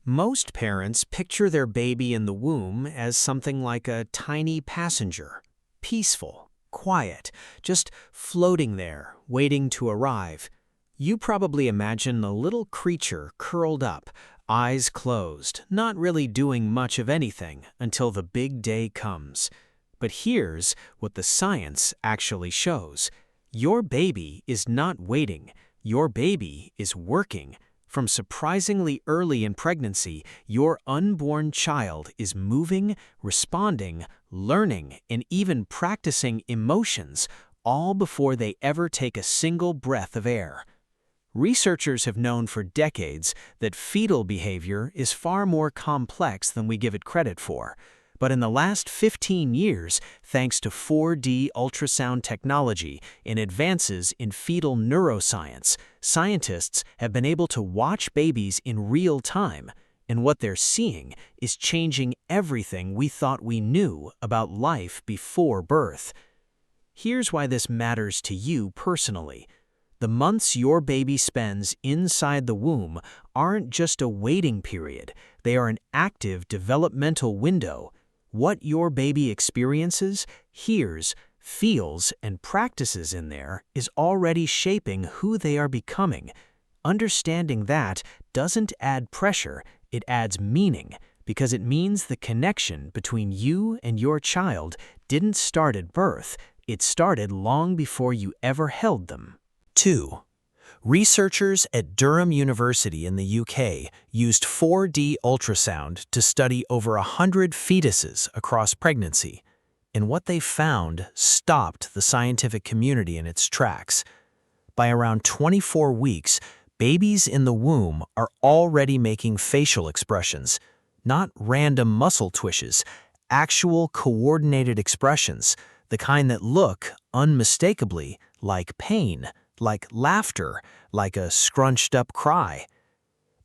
Most parents picture their baby in the womb as something like a tiny passenger, peaceful, quiet, just floating there, waiting to arrive. You probably imagine a little creature curled up, eyes closed, not really doing much of anything until the big day comes. But here's what the science actually shows. Your baby is not waiting. Your baby is working. From surprisingly early in pregnancy, your unborn child is moving, responding, learning, and even practicing emotions, all before they ever take a single breath of air. Researchers have known for decades that fetal behavior is far more complex than we give it credit for. But in the last 15 years, thanks to 4D ultrasound technology and advances in fetal neuroscience, scientists have been able to watch babies in real time, and what they're seeing is changing everything we thought we knew about life before birth. Here's why this matters to you personally. The months your baby spends inside the womb aren't just a waiting period, they are an active developmental window. What your baby experiences, hears, feels, and practices in there is already shaping who they are becoming. Understanding that doesn't add pressure, it adds meaning, because it means the connection between you and your child didn't start at birth, it started long before you ever held them. 2. Researchers at Durham University in the UK used 4D ultrasound to study over 100 fetuses across pregnancy, and what they found stopped the scientific community in its tracks. By around 24 weeks, babies in the womb are already making facial expressions, not random muscle twitches, actual coordinated expressions, the kind that look unmistakably like pain, like laughter, like a scrunched-up cry.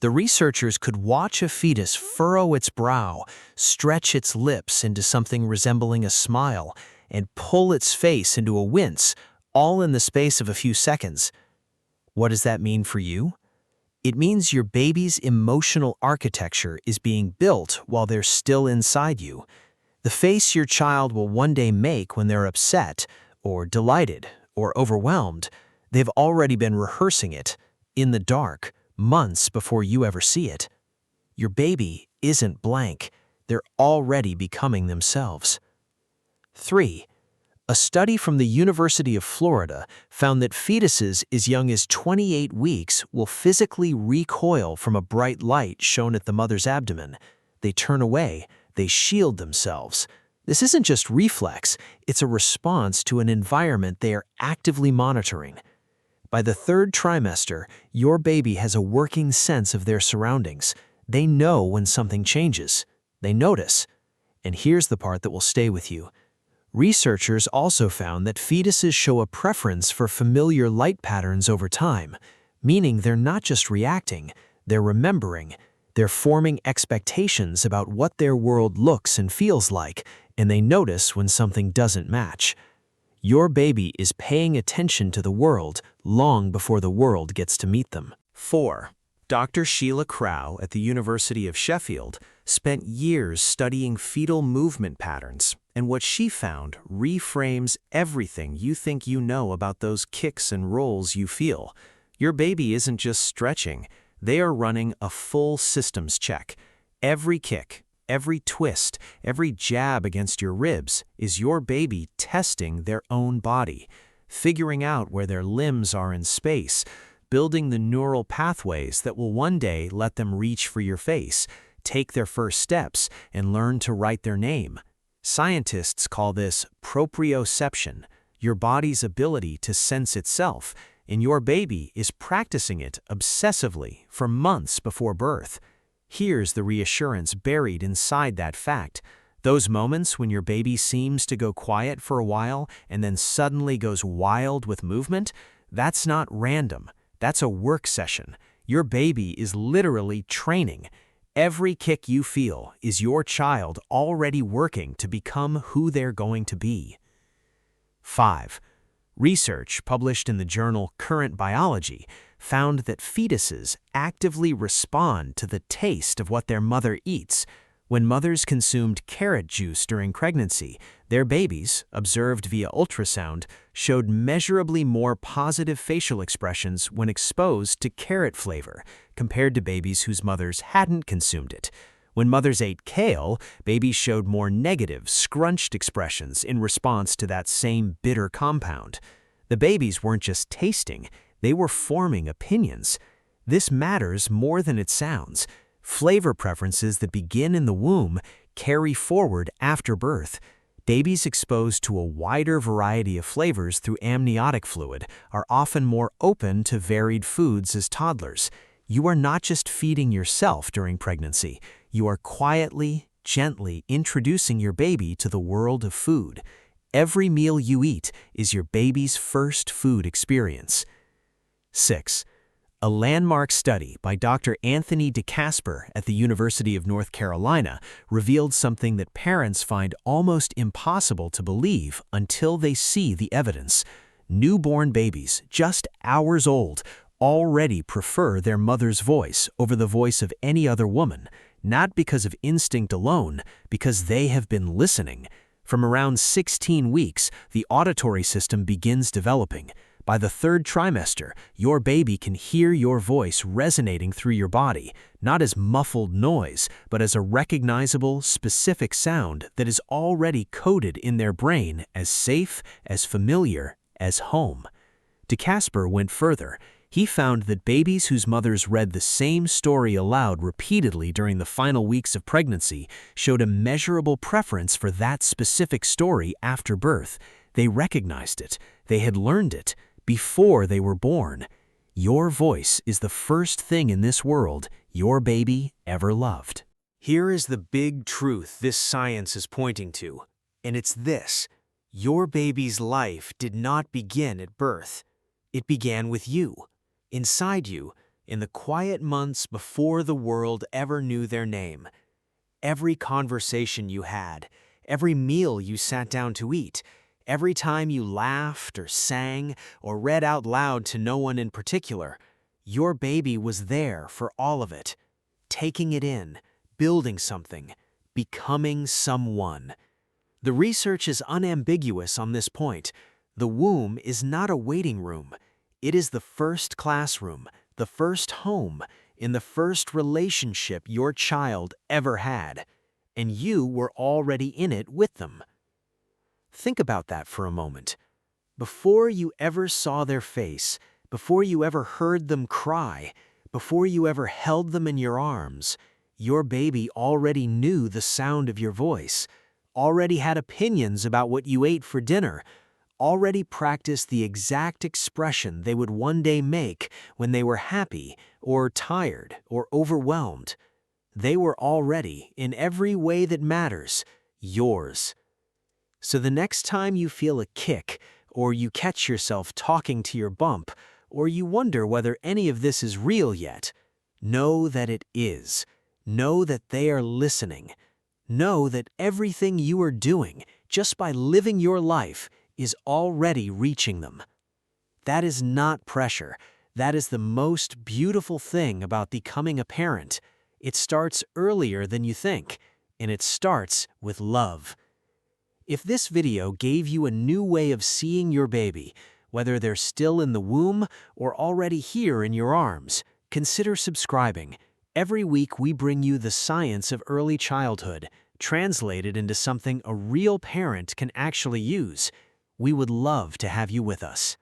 The researchers could watch a fetus furrow its brow, stretch its lips into something resembling a smile, and pull its face into a wince, all in the space of a few seconds. What does that mean for you? It means your baby's emotional architecture is being built while they're still inside you. The face your child will one day make when they're upset, or delighted, or overwhelmed, they've already been rehearsing it, in the dark, months before you ever see it. Your baby isn't blank. They're already becoming themselves. 3. A study from the University of Florida found that fetuses as young as 28 weeks will physically recoil from a bright light shown at the mother's abdomen. They turn away, they shield themselves. This isn't just reflex, it's a response to an environment they are actively monitoring. By the 3rd trimester, your baby has a working sense of their surroundings. They know when something changes. They notice. And here's the part that will stay with you. Researchers also found that fetuses show a preference for familiar light patterns over time, meaning they're not just reacting, they're remembering. They're forming expectations about what their world looks and feels like, and they notice when something doesn't match. Your baby is paying attention to the world long before the world gets to meet them. 4. Dr. Sheila Crow at the University of Sheffield spent years studying fetal movement patterns, and what she found reframes everything you think you know about those kicks and rolls you feel. Your baby isn't just stretching, they are running a full systems check. Every kick, every twist, every jab against your ribs is your baby testing their own body, figuring out where their limbs are in space, building the neural pathways that will one day let them reach for your face, take their first steps, and learn to write their name. Scientists call this proprioception, your body's ability to sense itself, and your baby is practicing it obsessively for months before birth. Here's the reassurance buried inside that fact. Those moments when your baby seems to go quiet for a while and then suddenly goes wild with movement, that's not random. That's a work session. Your baby is literally training. Every kick you feel is your child already working to become who they're going to be. 5. Research published in the journal Current Biology found that fetuses actively respond to the taste of what their mother eats. When mothers consumed carrot juice during pregnancy, their babies, observed via ultrasound, showed measurably more positive facial expressions when exposed to carrot flavor, compared to babies whose mothers hadn't consumed it. When mothers ate kale, babies showed more negative, scrunched expressions in response to that same bitter compound. The babies weren't just tasting, they were forming opinions. This matters more than it sounds. Flavor preferences that begin in the womb carry forward after birth. Babies exposed to a wider variety of flavors through amniotic fluid are often more open to varied foods as toddlers. You are not just feeding yourself during pregnancy, you are quietly, gently introducing your baby to the world of food. Every meal you eat is your baby's first food experience. 6. A landmark study by Dr. Anthony DeCasper at the University of North Carolina revealed something that parents find almost impossible to believe until they see the evidence. Newborn babies, just hours old, already prefer their mother's voice over the voice of any other woman, not because of instinct alone, because they have been listening. From around 16 weeks, the auditory system begins developing. By the third trimester, your baby can hear your voice resonating through your body, not as muffled noise, but as a recognizable, specific sound that is already coded in their brain as safe, as familiar, as home. DeCasper went further. He found that babies whose mothers read the same story aloud repeatedly during the final weeks of pregnancy showed a measurable preference for that specific story after birth. They recognized it. They had learned it before they were born. Your voice is the first thing in this world your baby ever loved. Here is the big truth this science is pointing to, and it's this: your baby's life did not begin at birth. It began with you, inside you, in the quiet months before the world ever knew their name. Every conversation you had, every meal you sat down to eat, every time you laughed or sang or read out loud to no one in particular, your baby was there for all of it, taking it in, building something, becoming someone. The research is unambiguous on this point. The womb is not a waiting room. It is the first classroom, the first home, in the first relationship your child ever had, and you were already in it with them. Think about that for a moment. Before you ever saw their face, before you ever heard them cry, before you ever held them in your arms, your baby already knew the sound of your voice, already had opinions about what you ate for dinner, already practiced the exact expression they would one day make when they were happy or tired or overwhelmed. They were already, in every way that matters, yours. So the next time you feel a kick, or you catch yourself talking to your bump, or you wonder whether any of this is real yet, know that it is. Know that they are listening. Know that everything you are doing, just by living your life, is already reaching them. That is not pressure. That is the most beautiful thing about becoming a parent. It starts earlier than you think, and it starts with love. If this video gave you a new way of seeing your baby, whether they're still in the womb or already here in your arms, consider subscribing. Every week we bring you the science of early childhood, translated into something a real parent can actually use. We would love to have you with us.